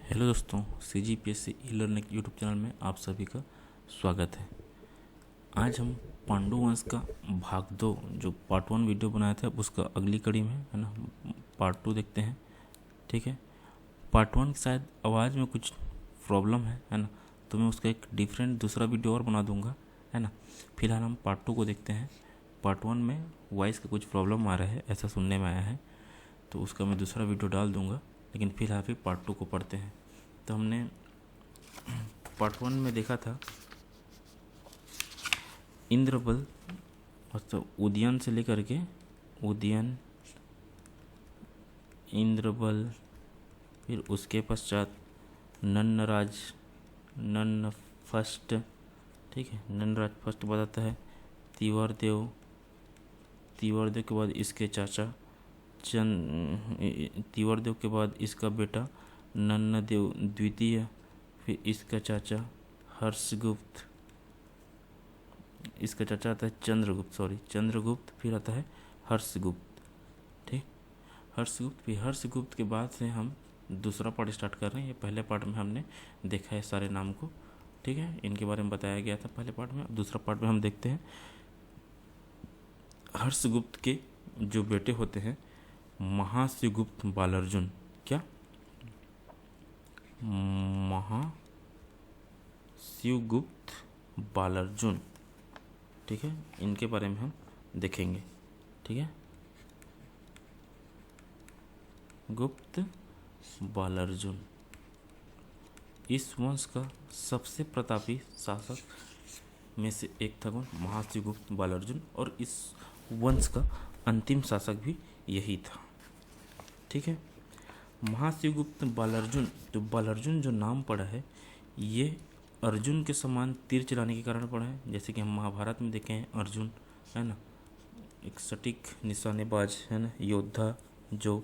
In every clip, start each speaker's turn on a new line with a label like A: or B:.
A: Hello दोस्तों, CGPSC e learning YouTube channel में आप सभी का स्वागत है। आज हम पांडु वंश का भाग 2 जो पार्ट 1 वीडियो बनाया था उसका अगली कड़ी में है ना पार्ट 2 देखते हैं। ठीक है, पार्ट 1 की शायद आवाज़ में कुछ प्रॉब्लम है ना, तो मैं उसका एक डिफरेंट दूसरा वीडियो और बना दूंगा, है ना। फिलहाल हम पार्ट 2 को देखते हैं। पार्ट 1 में वॉइस का कुछ प्रॉब्लम आ रहा है, ऐसा सुनने में आया है, तो उसका मैं दूसरा वीडियो डाल दूंगा। लेकिन फिलहाल फिर पार्ट 2 को पढ़ते हैं। तो हमने पार्ट 1 में देखा था इंद्रबल, मतलब उदयन से लेकर के उदयन, इंद्रबल, फिर उसके पश्चात नन्नराज, नन्न फर्स्ट। ठीक है, नन्नराज फर्स्ट बताता है। तिवरदेव, तिवरदेव के बाद इसके चाचा तिवरदेव के बाद इसका बेटा नन्नदेव द्वितीय, फिर इसका चाचा हर्षगुप्त, इसका चाचा आता है चंद्रगुप्त, फिर आता है हर्षगुप्त। ठीक, हर्षगुप्त, फिर हर्षगुप्त के बाद से हम दूसरा पार्ट स्टार्ट कर रहे हैं। ये पहले पार्ट में हमने देखा है सारे नाम को, ठीक है, इनके बारे में बताया गया था पहले पार्ट में। अब दूसरा पार्ट में हम देखते हैं हर्षगुप्त के जो बेटे होते हैं महाशिवगुप्त बालार्जुन। क्या? महाशिवगुप्त बालार्जुन। ठीक है, इनके बारे में हम देखेंगे। ठीक है, गुप्त बालार्जुन इस वंश का सबसे प्रतापी शासक में से एक था। कौन? महाशिवगुप्त बालार्जुन। और इस वंश का अंतिम शासक भी यही था। ठीक है, महाशिवगुप्त बालार्जुन, तो बालार्जुन जो नाम पड़ा है ये अर्जुन के समान तीर चलाने के कारण पड़ा है। जैसे कि हम महाभारत में देखे हैं अर्जुन, है ना, एक सटीक निशानेबाज, है ना, योद्धा जो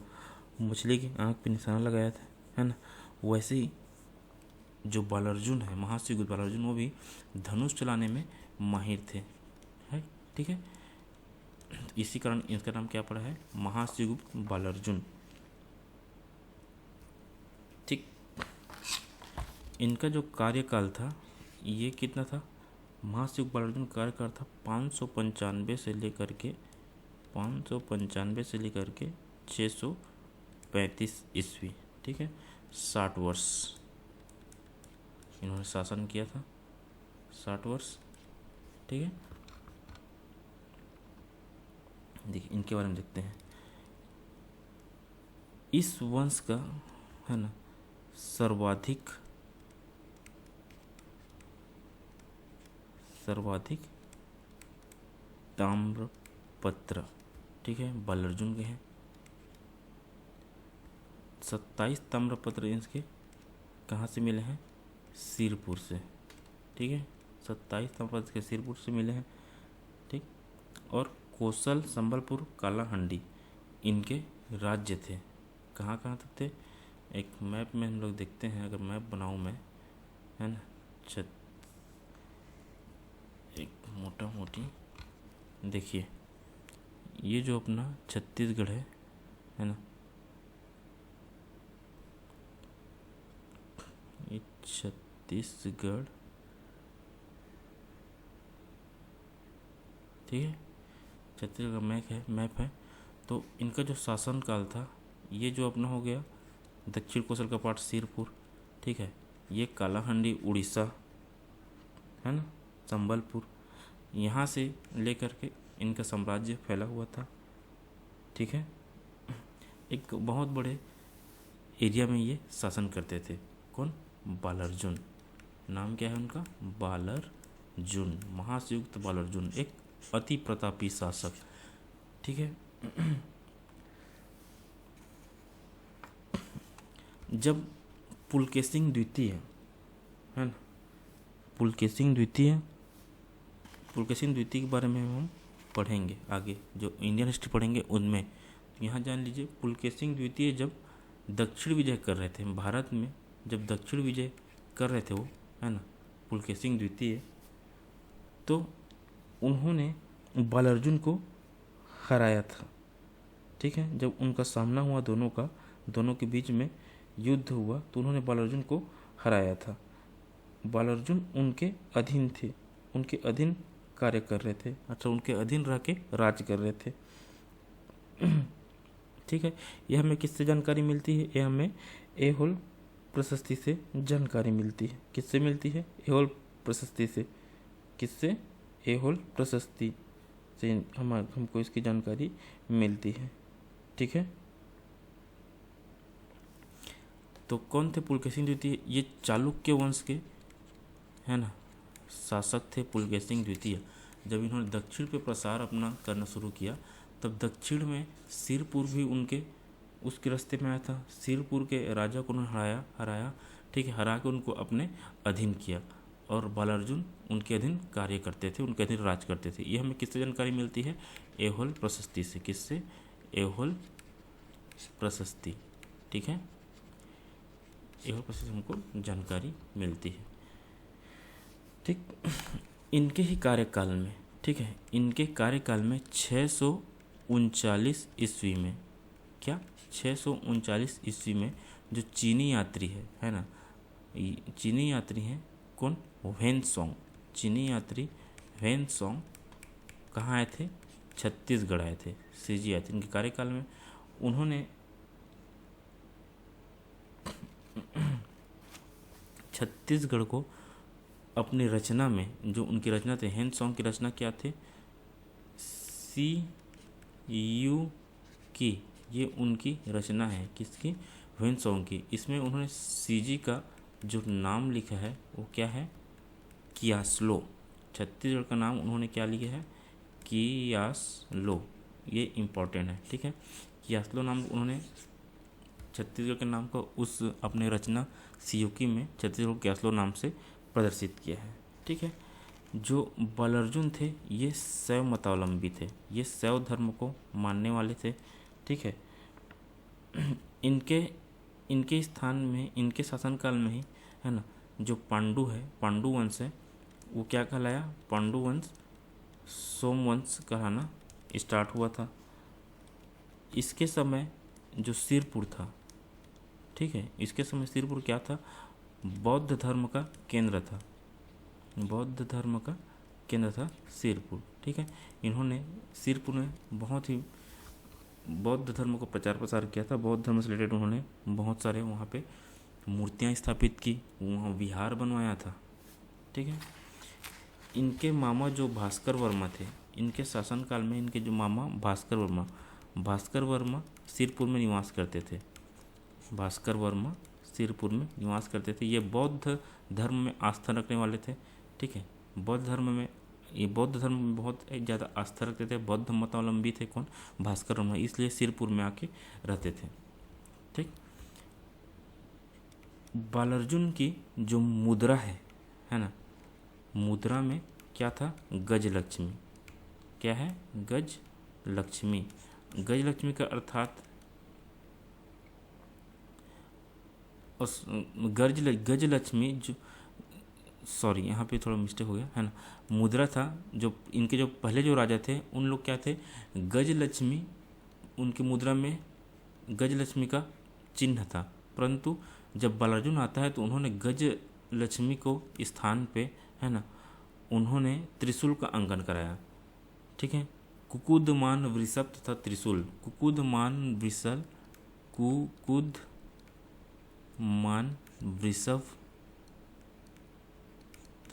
A: मछली की आंख पे निशाना लगाया था, है ना। वैसे ही जो बालार्जुन है, महाशिवगुप्त बालार्जुन, वो भी धनुष चलाने में माहिर थे, है। ठीक है, इसी कारण इसका नाम क्या पड़ा है? महाशिवगुप्त बालार्जुन। ठीक, इनका जो कार्यकाल था ये कितना था? महाशिवगुप्त बालार्जुन का कार्यकाल था 595 से लेकर के 635 ईस्वी। ठीक है, 60 वर्ष इन्होंने शासन किया था, 60 वर्ष। ठीक है, देखिए इनके बारे में देखते हैं। इस वंश का, है ना, सर्वाधिक ताम्रपत्र, ठीक है, बालार्जुन के हैं। 27 ताम्रपत्र इनके कहाँ से मिले हैं? सिरपुर से। ठीक है, 27 ताम्रपत्र के सिरपुर से मिले हैं। ठीक, और कौशल, संबलपुर, कालाहंडी इनके राज्य थे। कहाँ कहाँ तक थे? एक मैप में हम लोग देखते हैं, अगर मैप बनाऊँ मैं, है ना, एक मोटा मोटी देखिए, ये जो अपना छत्तीसगढ़ है ना, ये छत्तीसगढ़, ठीक है, छत्तीसगढ़ का मैप है। तो इनका जो शासन काल था, ये जो अपना हो गया दक्षिण कोसल का पार्ट सिरपुर, ठीक है, ये कालाहंडी उड़ीसा, है ना, संबलपुर, यहाँ से लेकर के इनका साम्राज्य फैला हुआ था। ठीक है, एक बहुत बड़े एरिया में ये शासन करते थे। कौन? बालार्जुन। नाम क्या है उनका? बालार्जुन, महाशिवगुप्त बालार्जुन, एक अति प्रतापी शासक। ठीक है, जब पुलकेशिन द्वितीय, है ना, पुलकेशिन द्वितीय के बारे में हम पढ़ेंगे आगे, जो इंडियन हिस्ट्री पढ़ेंगे उनमें। तो यहाँ जान लीजिए, पुलकेशिन द्वितीय जब दक्षिण विजय कर रहे थे भारत में, जब दक्षिण विजय कर रहे थे वो, है ना, पुलकेशिन द्वितीय, तो उन्होंने बालार्जुन को हराया था। ठीक है, जब उनका सामना हुआ दोनों के बीच में, युद्ध हुआ तो उन्होंने बालार्जुन को हराया था। बालार्जुन उनके अधीन थे, उनके अधीन कार्य कर रहे थे, अच्छा उनके अधीन रह के राज कर रहे थे। ठीक है, यह हमें किससे जानकारी मिलती है? यह हमें ऐहोल प्रशस्ति से जानकारी मिलती है। किससे मिलती है? ऐहोल प्रशस्ति से। किससे? ऐहोल प्रशस्ति से हमको इसकी जानकारी मिलती है। ठीक है, तो कौन थे पुलकेशिन द्वितीय? ये चालुक्य वंश के है ना शासक थे पुलकेशिन द्वितीय। जब इन्होंने दक्षिण पे प्रसार अपना करना शुरू किया तब दक्षिण में सिरपुर भी उनके उसके रास्ते में आया था। सिरपुर के राजा को उन्होंने हराया। ठीक है, हरा के उनको अपने अधीन किया और बालार्जुन उनके अधीन कार्य करते थे, उनके अधीन राज करते थे। ये हमें किससे जानकारी मिलती है? ऐहोल प्रशस्ति से। किससे? ऐहोल प्रशस्ति। ठीक है, ऐहोल प्रशस्ति से हमको जानकारी मिलती है। ठीक, इनके ही कार्यकाल में, ठीक है, इनके कार्यकाल में 639 ईस्वी में, क्या 639 ईस्वी में जो चीनी यात्री है ना, चीनी यात्री हैं कौन? ह्वेनसोंग। चीनी यात्री ह्वेनसोंग कहाँ आए थे? छत्तीसगढ़ आए थे, सीजी आए थे। इनके कार्यकाल में उन्होंने छत्तीसगढ़ को अपनी रचना में, जो उनकी रचना थे, ह्वेनसोंग की रचना क्या थे? CU की, ये उनकी रचना है। किसकी? ह्वेनसोंग की। इसमें उन्होंने सीजी का जो नाम लिखा है वो क्या है? कियास्लो। छत्तीसगढ़ का नाम उन्होंने क्या लिखा है? कियास्लो। ये इम्पोर्टेंट है। ठीक है, कियास्लो नाम उन्होंने छत्तीसगढ़ के नाम को उस अपने रचना सीयूकी में छत्तीसगढ़ कियास्लो नाम से प्रदर्शित किया है। ठीक है, जो बालार्जुन थे ये शैव मतावलंबी थे, ये शैव धर्म को मानने वाले थे। ठीक है, इनके स्थान में, इनके शासनकाल में ही है ना, जो पांडु है, पांडु वंश है, वो क्या कहलाया? पांडु वंश सोमवंश कहलाना स्टार्ट हुआ था। इसके समय जो सिरपुर था, ठीक है, इसके समय सिरपुर क्या था? बौद्ध धर्म का केंद्र था। बौद्ध धर्म का केंद्र था सिरपुर। ठीक है, इन्होंने सिरपुर में बहुत ही बौद्ध धर्म को प्रचार प्रसार किया था। बौद्ध धर्म से रिलेटेड उन्होंने बहुत सारे वहाँ पे मूर्तियाँ स्थापित की, वहाँ विहार बनवाया था। ठीक है, इनके मामा जो भास्कर वर्मा थे, इनके शासनकाल में इनके जो मामा भास्कर वर्मा सिरपुर में निवास करते थे। भास्कर वर्मा सिरपुर में निवास करते थे। ये बौद्ध धर्म में आस्था रखने वाले थे। ठीक है, बौद्ध धर्म में बहुत ज़्यादा आस्था रखते थे, बौद्ध मतावलंबी थे। कौन? भास्कर वर्मा, इसलिए सिरपुर में आके रहते थे। ठीक, बालार्जुन की जो मुद्रा है ना, मुद्रा में क्या था? गज लक्ष्मी। क्या है? गज लक्ष्मी। गज लक्ष्मी का अर्थात गज लक्ष्मी जो, सॉरी यहाँ पे थोड़ा मिस्टेक हो गया है ना, मुद्रा था जो इनके जो पहले जो राजा थे उन लोग क्या थे? गज लक्ष्मी, उनकी मुद्रा में गज लक्ष्मी का चिन्ह था। परंतु जब बालार्जुन आता है तो उन्होंने गज लक्ष्मी को स्थान पे है ना, उन्होंने त्रिशूल का अंकन कराया। ठीक है, कुकुदमान वृषभ तथा त्रिशूल। कुकुदमान वृषभ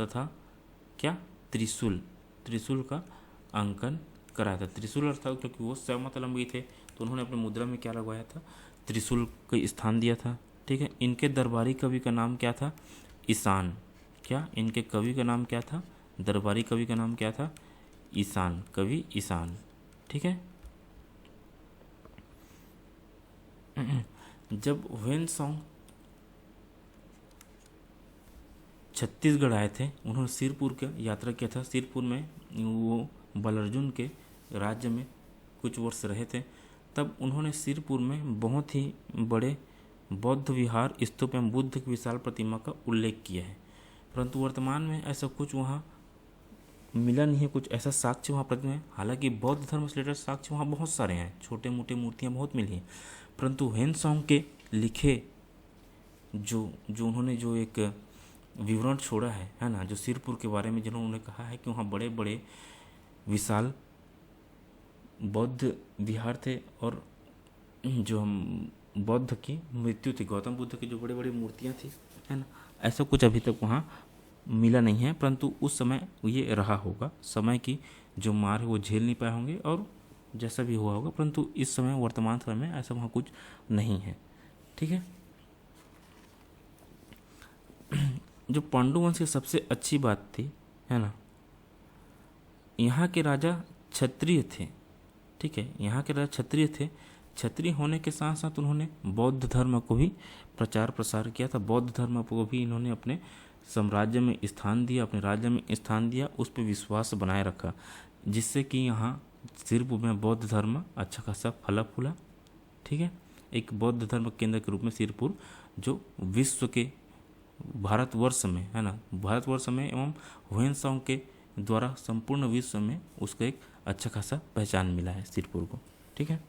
A: तथा क्या? त्रिशूल का अंकन कराया था। त्रिशूल अर्थात क्योंकि वो शैव मतावलंबी थे तो उन्होंने अपने मुद्रा में क्या लगवाया था? त्रिशूल का स्थान दिया था। ठीक है, इनके दरबारी कवि का नाम क्या था? ईशान। क्या? इनके कवि का नाम क्या था? दरबारी कवि का नाम क्या था? ईशान, कवि ईशान। ठीक है, जब ह्वेनसोंग छत्तीसगढ़ आए थे, उन्होंने सिरपुर का यात्रा किया था। सिरपुर में वो बालार्जुन के राज्य में कुछ वर्ष रहे थे। तब उन्होंने सिरपुर में बहुत ही बड़े बौद्ध विहार, स्तूप एवं बुद्ध की विशाल प्रतिमा का उल्लेख किया है। परंतु वर्तमान में ऐसा कुछ वहाँ मिला नहीं है, कुछ ऐसा साक्ष्य वहाँ प्रतिमा है। हालांकि बौद्ध धर्म से रिलेटेड साक्ष्य वहाँ बहुत सारे हैं, छोटे मोटे मूर्तियाँ बहुत मिली हैं, परंतु ह्वेनसोंग के लिखे जो जो उन्होंने जो एक विवरण छोड़ा है ना, जो सिरपुर के बारे में जिन्होंने कहा है कि वहाँ बड़े बड़े विशाल बौद्ध विहार थे और जो हम बौद्ध की मृत्यु थी, गौतम बुद्ध की जो बड़ी बड़ी मूर्तियाँ थी, है ना, ऐसा कुछ अभी तक वहाँ मिला नहीं है, परंतु उस समय ये रहा होगा। समय की जो मार है वो झेल नहीं पाए होंगे और जैसा भी हुआ होगा, परंतु इस समय वर्तमान समय में ऐसा वहाँ कुछ नहीं है। ठीक है। जो पांडु वंश की सबसे अच्छी बात थी, है ना, यहाँ के राजा क्षत्रिय थे। ठीक है, यहाँ के राजा क्षत्रिय थे। क्षत्रिय होने के साथ साथ उन्होंने बौद्ध धर्म को भी प्रचार प्रसार किया था। बौद्ध धर्म को भी इन्होंने अपने साम्राज्य में स्थान दिया, अपने राज्य में स्थान दिया, उस पर विश्वास बनाए रखा, जिससे कि यहाँ सिरपुर में बौद्ध धर्म अच्छा खासा फला फूला। ठीक है, एक बौद्ध धर्म केंद्र के रूप में सिरपुर जो विश्व के भारतवर्ष में, है ना, भारतवर्ष में एवं हुएनसांग के द्वारा संपूर्ण विश्व में उसका एक अच्छा खासा पहचान मिला है सिरपुर को। ठीक है,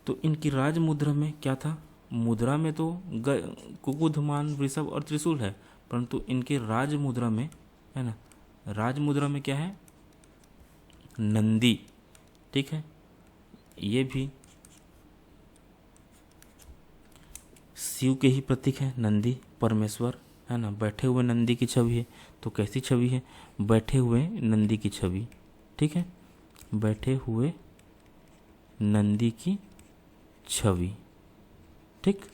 A: तो इनकी राज मुद्रा में क्या था? मुद्रा में तो कुकुधमान, वृषभ और त्रिशूल है, परंतु इनके राज मुद्रा में, है ना, राज मुद्रा में क्या है? नंदी। ठीक है, ये भी शिव के ही प्रतीक है। नंदी परमेश्वर, है ना, बैठे हुए नंदी की छवि है। तो कैसी छवि है? बैठे हुए नंदी की छवि। ठीक है, बैठे हुए नंदी की छवि। ठीक,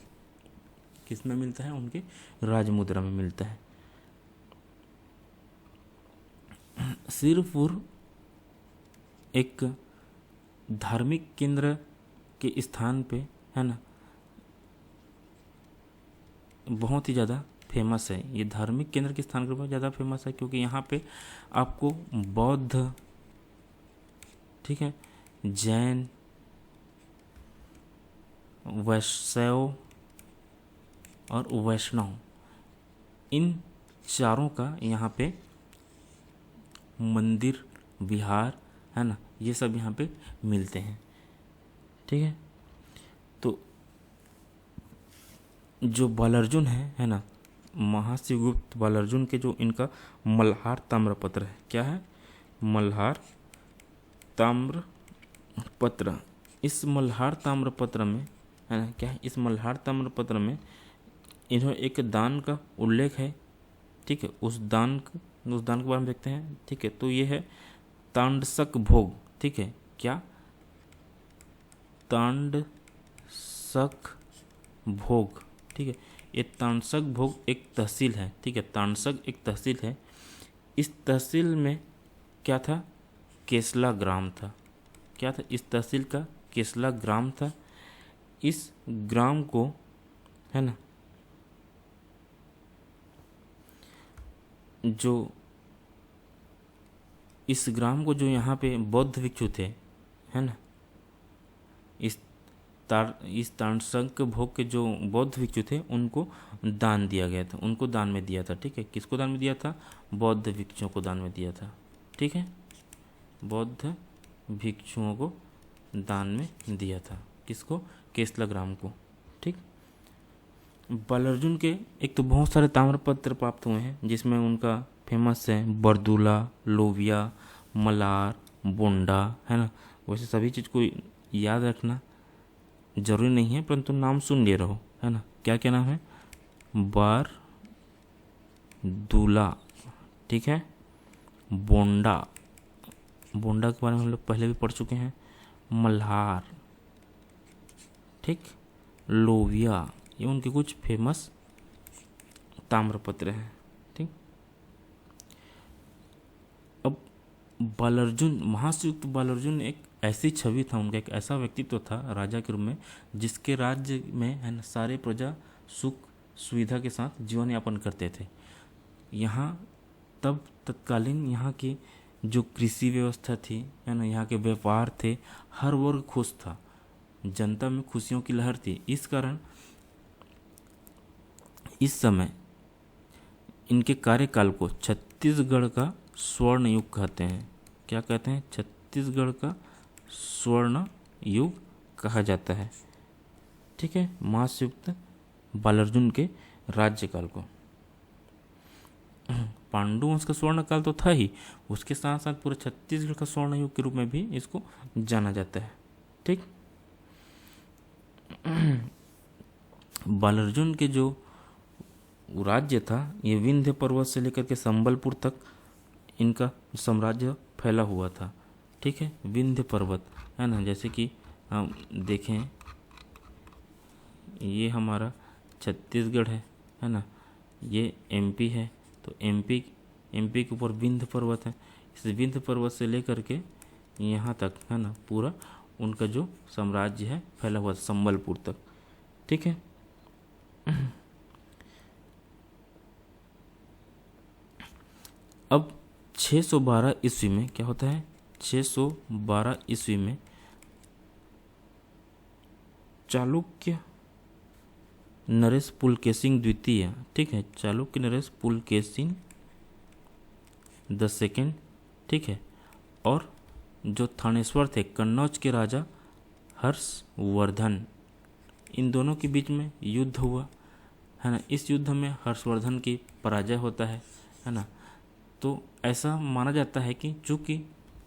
A: किस में मिलता है? उनके राजमुद्रा में मिलता है। सिरपुर एक धार्मिक केंद्र के स्थान पे, है ना, बहुत ही ज़्यादा फेमस है। ये धार्मिक केंद्र के स्थान के ऊपर ज़्यादा फेमस है क्योंकि यहाँ पे आपको बौद्ध, ठीक है, जैन, वैष्णव और वैष्णव, इन चारों का यहाँ पे मंदिर, विहार, है ना, ये सब यहाँ पे मिलते हैं। ठीक है, तो जो बालार्जुन है ना, महाशिवगुप्त बालार्जुन के जो इनका मल्हार ताम्रपत्र है, क्या है? मल्हार ताम्रपत्र। इस मल्हार ताम्रपत्र में, है ना, क्या है? इस मल्हार ताम्रपत्र में इन्होंने एक दान का उल्लेख है। ठीक है, उस दान के बारे में देखते हैं। ठीक है, तो ये है तांडसक भोग। ठीक है, क्या? तांडसक भोग। ठीक है, ये तांडसक भोग एक तहसील है। ठीक है, तांडसक एक तहसील है। इस तहसील में क्या था? केसला ग्राम था। क्या था? इस तहसील का केसला ग्राम था। इस ग्राम को, है ना, जो इस ग्राम को जो यहाँ पे बौद्ध भिक्षु थे, है ना, इस तांडसक भोग के जो बौद्ध भिक्षु थे उनको दान दिया गया था, उनको दान में दिया था। ठीक है, किसको दान में दिया था? बौद्ध भिक्षुओं को दान में दिया था। ठीक है, बौद्ध भिक्षुओं को दान में दिया था। किसको? केसला ग्राम को। ठीक, बालार्जुन के एक तो बहुत सारे ताम्रपत्र प्राप्त हुए हैं, जिसमें उनका फेमस है बरदुला, लोविया, मलार, बोंडा, है ना। वैसे सभी चीज़ को याद रखना जरूरी नहीं है, परंतु नाम सुन ले रहो, है ना। क्या क्या नाम है? बरदुला, ठीक है, बोंडा, बोंडा के बारे में हम लोग पहले भी पढ़ चुके हैं। मल्हार, ठीक, लोविया, ये उनके कुछ फेमस ताम्रपत्र हैं। ठीक, अब बालार्जुन, महाशिवगुप्त बालार्जुन एक ऐसी छवि था, उनका एक ऐसा व्यक्तित्व था राजा के रूप में, जिसके राज्य में, है ना, सारे प्रजा सुख सुविधा के साथ जीवन यापन करते थे। यहाँ तब तत्कालीन यहाँ की जो कृषि व्यवस्था थी, है ना, यहाँ के व्यापार थे, हर वर्ग खुश था, जनता में खुशियों की लहर थी। इस कारण इस समय इनके कार्यकाल को छत्तीसगढ़ का स्वर्ण युग कहते हैं। क्या कहते हैं? छत्तीसगढ़ का स्वर्ण युग कहा जाता है। ठीक है, महाशिवगुप्त बालार्जुन के राज्यकाल को। पांडु वंश का स्वर्ण काल तो था ही, उसके साथ साथ पूरे छत्तीसगढ़ का स्वर्ण युग के रूप में भी इसको जाना जाता है। ठीक, बालार्जुन के जो राज्य था ये विंध्य पर्वत से लेकर के संबलपुर तक इनका साम्राज्य फैला हुआ था। ठीक है, विंध्य पर्वत है ना, जैसे कि हम देखें ये हमारा छत्तीसगढ़ है ना, ये एमपी है, तो एमपी के ऊपर विंध्य पर्वत है। इस विंध्य पर्वत से लेकर के यहाँ तक है ना पूरा उनका जो साम्राज्य है फैला हुआ संबलपुर तक। ठीक है, अब 612 ईस्वी में क्या होता है, 612 ईस्वी में चालुक्य नरेश पुलकेशिन द्वितीय, ठीक है, चालुक्य नरेश पुलकेशिन द सेकेंड, ठीक है, और जो थानेश्वर थे कन्नौज के राजा हर्षवर्धन, इन दोनों के बीच में युद्ध हुआ है ना। इस युद्ध में हर्षवर्धन की पराजय होता है ना। तो ऐसा माना जाता है कि चूँकि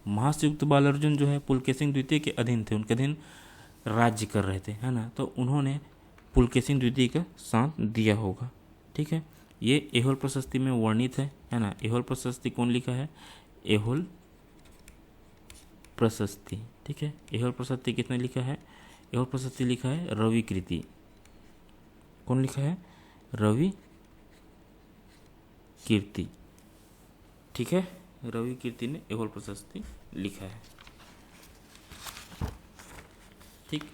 A: महाश्रीयुक्त बालार्जुन जो है पुलकेशिन द्वितीय के अधीन थे, उनके अधीन राज्य कर रहे थे है ना, तो उन्होंने पुलकेशिन द्वितीय का साथ दिया होगा। ठीक है, ये एहोल प्रशस्ति में वर्णित है ना। एहोल प्रशस्ति कौन लिखा है, एहोल प्रशस्ति, ठीक है, एहोल प्रशस्ति किसने लिखा है, एहोल प्रशस्ति लिखा है रवि कीर्ति। कौन लिखा है, रवि कीर्ति। ठीक है, रवि कीर्ति ने एहोल प्रशस्ति लिखा है। ठीक,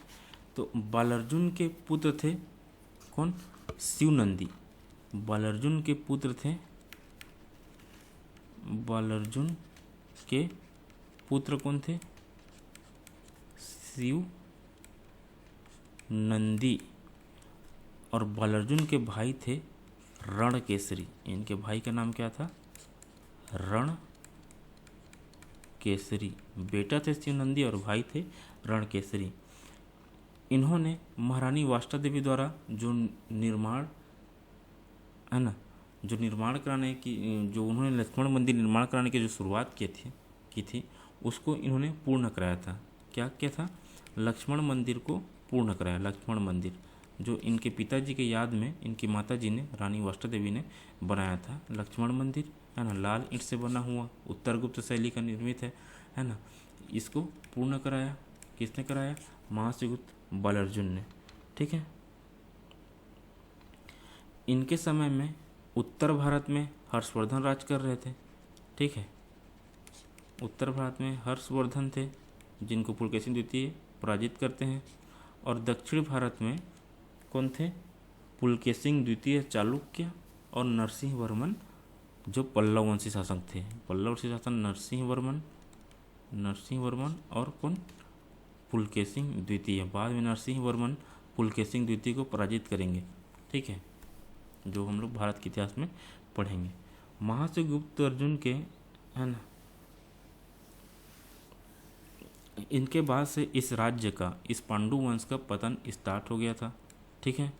A: तो बालार्जुन के पुत्र थे कौन, शिवनंदी। बालार्जुन के पुत्र थे, बालार्जुन के पुत्र कौन थे, शिव नंदी। और बालार्जुन के भाई थे रणकेसरी। इनके भाई का नाम क्या था, रणकेसरी। बेटा थे शिवनंदी और भाई थे रणकेसरी। इन्होंने महारानी वाष्टा देवी द्वारा जो निर्माण है ना, जो निर्माण कराने की, जो उन्होंने लक्ष्मण मंदिर निर्माण कराने की जो शुरुआत की थी उसको इन्होंने पूर्ण कराया था। क्या किया था, लक्ष्मण मंदिर को पूर्ण कराया। लक्ष्मण मंदिर जो इनके पिताजी के याद में इनकी माताजी ने, रानी वाष्टा देवी ने बनाया था लक्ष्मण मंदिर है ना, लाल ईंट से बना हुआ, उत्तर गुप्त शैली का निर्मित है ना। इसको पूर्ण कराया, किसने कराया, महाश्रीगुप्त बालार्जुन ने। ठीक है, इनके समय में उत्तर भारत में हर्षवर्धन राज कर रहे थे। ठीक है, उत्तर भारत में हर्षवर्धन थे जिनको पुलकेशिन द्वितीय पराजित करते हैं, और दक्षिण भारत में कौन थे, पुलकेशिन द्वितीय चालुक्य और नरसिंह वर्मन जो पल्लव वंशी शासक थे। पल्लव वंशी शासक नरसिंह वर्मन और कौन, पुलकेशिन द्वितीय। बाद में नरसिंह वर्मन पुलकेशिन द्वितीय को पराजित करेंगे। ठीक है, जो हम लोग भारत के इतिहास में पढ़ेंगे। महाश्रीगुप्त अर्जुन के है ना, इनके बाद से इस राज्य का, इस पांडु वंश का पतन स्टार्ट हो गया था। ठीक है,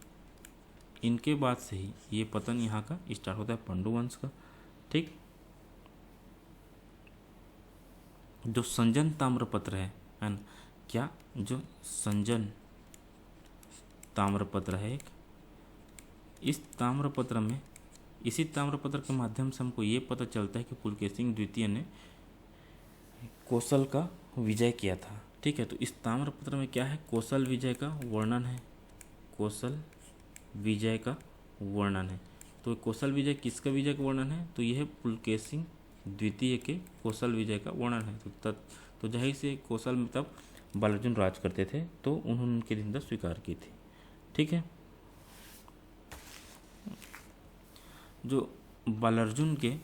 A: इनके बाद से ही ये पतन यहाँ का स्टार्ट होता है पांडु वंश का। ठीक, जो संजन ताम्रपत्र है ना, क्या, जो संजन ताम्रपत्र है एक, इस ताम्रपत्र में, इसी ताम्रपत्र के माध्यम से हमको ये पता चलता है कि पुलकेशिन द्वितीय ने कौशल का विजय किया था। ठीक है, तो इस ताम्रपत्र में क्या है, कौशल विजय का वर्णन है, कौशल विजय का वर्णन है। तो कौशल विजय किसका विजय का वर्णन है, तो यह है पुलकेशिन द्वितीय के कौशल विजय का वर्णन है। तो जाहिर से कौशल में तब बालार्जुन राज करते थे, तो उन्होंने उनकी निंदा स्वीकार की थी। ठीक है, जो बालार्जुन के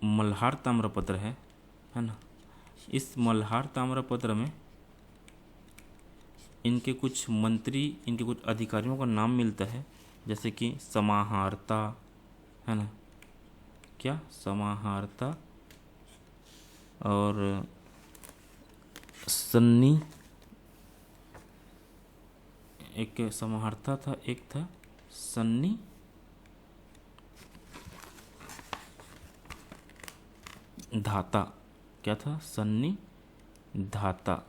A: मल्हार ताम्रपत्र है ना, इस मल्हार ताम्रपत्र में इनके कुछ मंत्री, इनके कुछ अधिकारियों का नाम मिलता है, जैसे कि समाहर्ता है ना, क्या, समाहर्ता, और सन्नी, एक समाहर्ता था, एक था सन्नी धाता, क्या था, सन्नी धाता,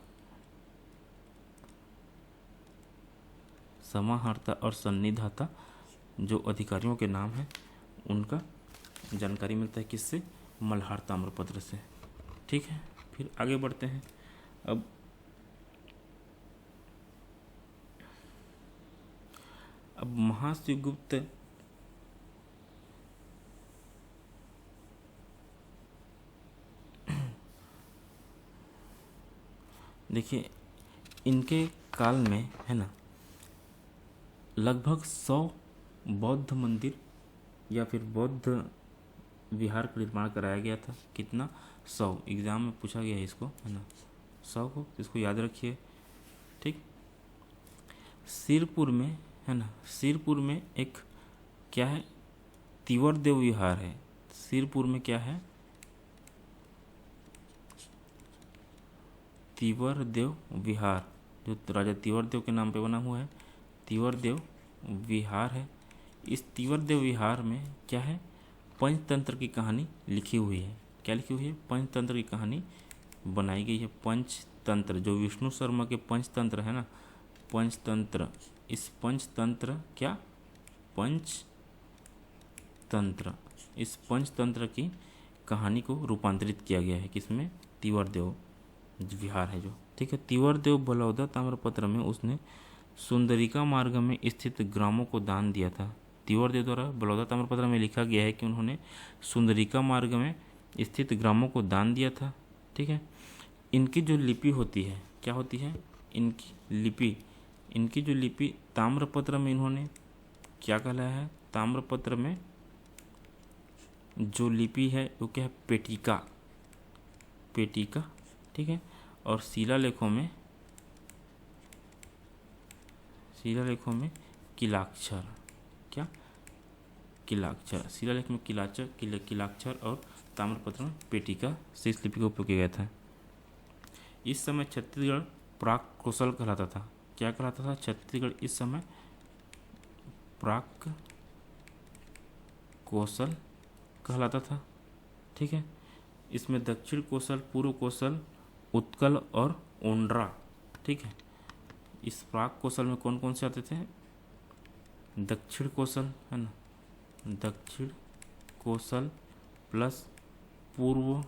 A: समाहर्ता और सन्निधाता जो अधिकारियों के नाम हैं उनका जानकारी मिलता है किससे, मल्हार ताम्रपत्र से। ठीक है, फिर आगे बढ़ते हैं। अब महाशिवगुप्त देखिए, इनके काल में है ना लगभग 100 बौद्ध मंदिर या फिर बौद्ध विहार का निर्माण कराया गया था। कितना, 100। एग्जाम में पूछा गया है इसको, है ना, 100 को, इसको याद रखिए। ठीक, सिरपुर में, है ना, सिरपुर में एक क्या है, तिवर देव विहार है। सिरपुर में क्या है, तिवर देव विहार, जो राजा तिवर देव के नाम पे बना हुआ है, तिवर देव विहार है। इस तिवर देव विहार में क्या है, पंचतंत्र की कहानी लिखी हुई है। क्या लिखी हुई है, पंचतंत्र की कहानी बनाई गई है। पंचतंत्र जो विष्णु शर्मा के पंचतंत्र है ना, पंचतंत्र, इस पंचतंत्र, क्या, पंचतंत्र, इस पंचतंत्र की कहानी को रूपांतरित किया गया है किसमें, तिवर देव विहार है जो। ठीक है, तिवर देव बलौदा ताम्रपत्र में उसने सुंदरिका मार्ग में स्थित ग्रामों को दान दिया था। तिवर देव द्वारा बलौदा ताम्रपत्र में लिखा गया है कि उन्होंने सुंदरिका मार्ग में स्थित ग्रामों को दान दिया था। ठीक है, इनकी जो लिपि होती है, क्या होती है, इनकी लिपि, इनकी जो लिपि ताम्रपत्र में इन्होंने क्या कहलाया है, ताम्रपत्र में जो लिपि है वो क्या है, पेटिका, पेटिका। ठीक है, और शिलालेखों में, शिलालेखों में किलाक्षर, क्या, किलाक्षर, शिलालेख में किलाक्षर, किलाक्षर और ताम्रपत्र में पेटिका से इस लिपि का उपयोग किया गया था। इस समय छत्तीसगढ़ प्राक कौशल कहलाता था। क्या कहलाता था, छत्तीसगढ़ इस समय प्राक कौशल कहलाता था। ठीक है, इसमें दक्षिण कौशल, पूर्व कौशल, उत्कल और ओंड्रा। ठीक है, इस प्राक कौशल में कौन कौन से आते थे, दक्षिण कौशल, है ना, दक्षिण कौशल प्लस पूर्व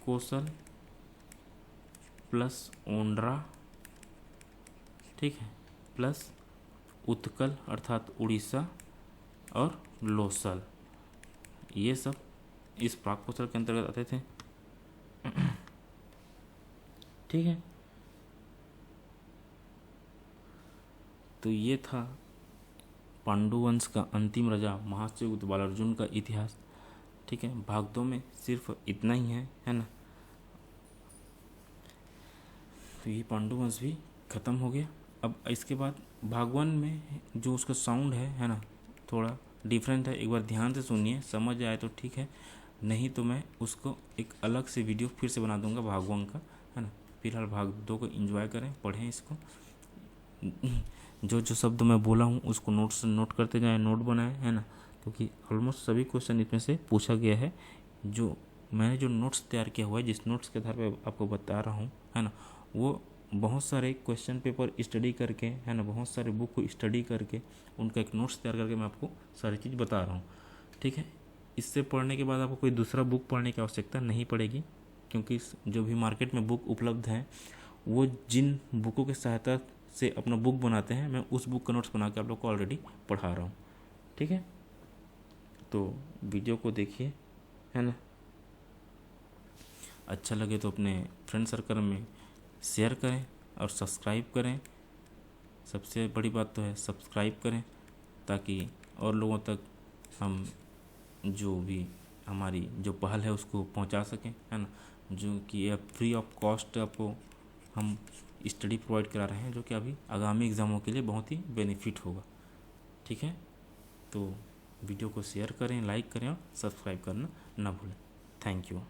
A: कौशल प्लस ओंड्रा। ठीक है, प्लस उत्कल अर्थात उड़ीसा और लोसल, ये सब इस प्राक कौशल के अंतर्गत आते थे। ठीक है, तो ये था पांडुवंश का अंतिम राजा महाशिवगुप्त बालार्जुन का इतिहास। ठीक है, भाग 2 में सिर्फ इतना ही है ना। तो ये पांडुवंश भी खत्म हो गया। अब इसके बाद भाग 1 में जो उसका साउंड है ना, थोड़ा डिफरेंट है। एक बार ध्यान से सुनिए, समझ आए तो ठीक है, नहीं तो मैं उसको एक अलग से वीडियो फिर से बना दूंगा भाग 1 का, है ना। फिलहाल भाग 2 को एंजॉय करें, पढ़ें इसको। जो जो शब्द मैं बोला हूँ उसको नोट करते जाएं, नोट बनाएं, है ना, क्योंकि ऑलमोस्ट सभी क्वेश्चन इसमें से पूछा गया है। जो मैंने जो नोट्स तैयार किया हुआ है, जिस नोट्स के आधार पर आपको बता रहा हूँ, है ना, वो बहुत सारे क्वेश्चन पेपर स्टडी करके, है ना, बहुत सारे बुक को स्टडी करके उनका एक नोट्स तैयार करके मैं आपको सारी चीज़ बता रहा हूँ। ठीक है, इससे पढ़ने के बाद आपको कोई दूसरा बुक पढ़ने की आवश्यकता नहीं पड़ेगी, क्योंकि जो भी मार्केट में बुक उपलब्ध हैं वो जिन बुकों की सहायता से अपना बुक बनाते हैं, मैं उस बुक का नोट्स बना के आप लोग को ऑलरेडी पढ़ा रहा हूँ। ठीक है, तो वीडियो को देखिए, है ना, अच्छा लगे तो अपने फ्रेंड सर्कल में शेयर करें और सब्सक्राइब करें। सबसे बड़ी बात तो है सब्सक्राइब करें, ताकि और लोगों तक हम जो भी हमारी जो पहल है उसको पहुंचा सकें, है ना, जो कि फ्री ऑफ कॉस्ट आपको हम स्टडी प्रोवाइड करा रहे हैं, जो कि अभी आगामी एग्ज़ामों के लिए बहुत ही बेनिफिट होगा। ठीक है, तो वीडियो को शेयर करें, लाइक करें और सब्सक्राइब करना ना भूलें। Thank you.